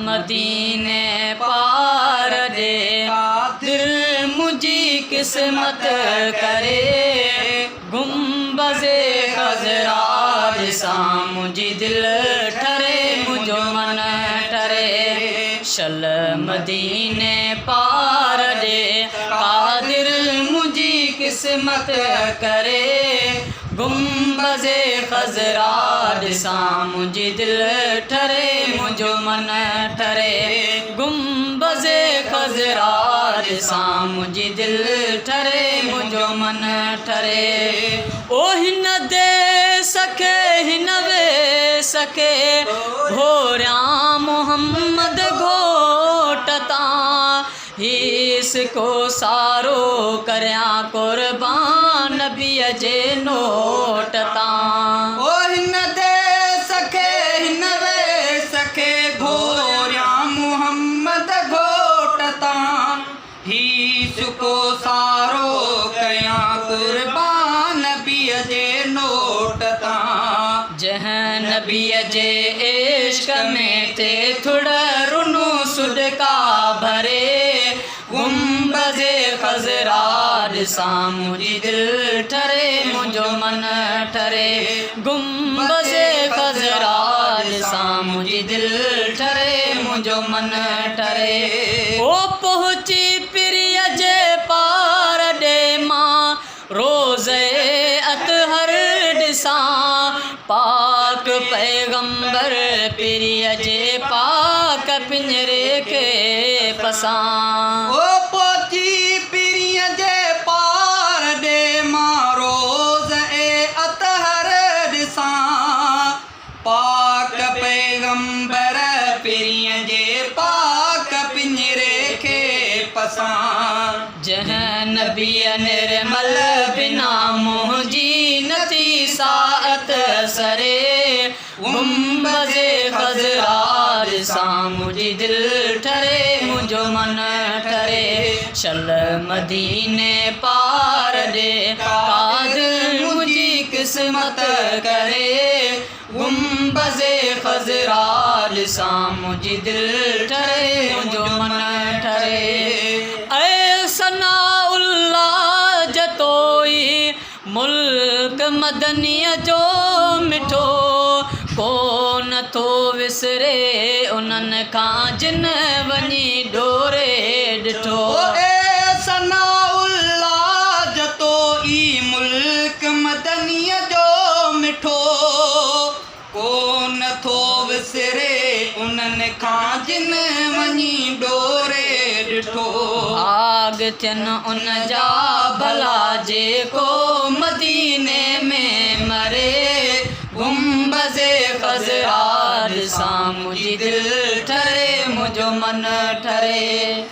मदीने पार दे दिल मुझी किस्मत करे गुंबज़े खज़रा ॾिसां मुझी दिल ठरे मुझो मन ठरे शल मदीने पार दे कादिर मुझी किस्मत करे गुंबज़े खज़रा ॾिसां मुझी दिल ठरे मुझो मन ठरे गुंबज़े खज़रा ॾिसां मुझी दिल ठरे मुझो मन ठरे ओ हिन दे सखे हिन वे सखे घोरिया मोहम्मद घोट तां हीस को सारो करिया कुर्बान नबीअ जे नोट तां ओ हिन दे सखे हिन वे सखे घोरिया मोहम्मद घोट तां हीस को सारो करिया कुर्बान नबीअ जे नोट तां जंहिं नबीअ जे इश्क में थे थुड़ रुनू सुडका भरे गुंबज़े खज़रा ॾिसां मुझी दिल ठरे मुझो मन ठरे गुंबज़े खज़रा ॾिसां मुझी दिल ठरे मुझो मन ठरे ओ पहुची पिरीअ जे पार ॾे मां रोज़े अतहर ॾिसां पाक पैगंबर पिरीअ जे पाक पिंजरे खे पसां ओ पोची पिरीअ जे पार ॾे मां रोज़ अतहर ॾिसां पाक पैगंबर पिरीअ जे पाक पिंजरे खे पसां जंहिं नबीअ निर्मल बिना मुंहिंजी नथी साअत सरे गुंबज़े खज़रा ॾिसां मुझी दिल ठरे मुझो मन ठरे शल मदीने पार ॾे कादिर मुझी किस्मत करे गुंबज़े खज़रा ॾिसां मुझी दिल ठरे मुझो मन ठरे ऐ सनाउल्लाह जतोई मुल्क मदनीअ जो मिठो कोन थो विसरे उन्हनि खां जिन वञी डोरे ॾिठो ए सनाउल्लाह जतोई मुल्क मदनीअ जो मिठो कोन थो विसरे उन्हनि खां जिन वञी डोरे ॾिठो आग थियनि उन जा भला जेको मदीने में मरे गुंबज़े खज़रा ॾिसां मुझी दिल ठरे मुझो मन ठरे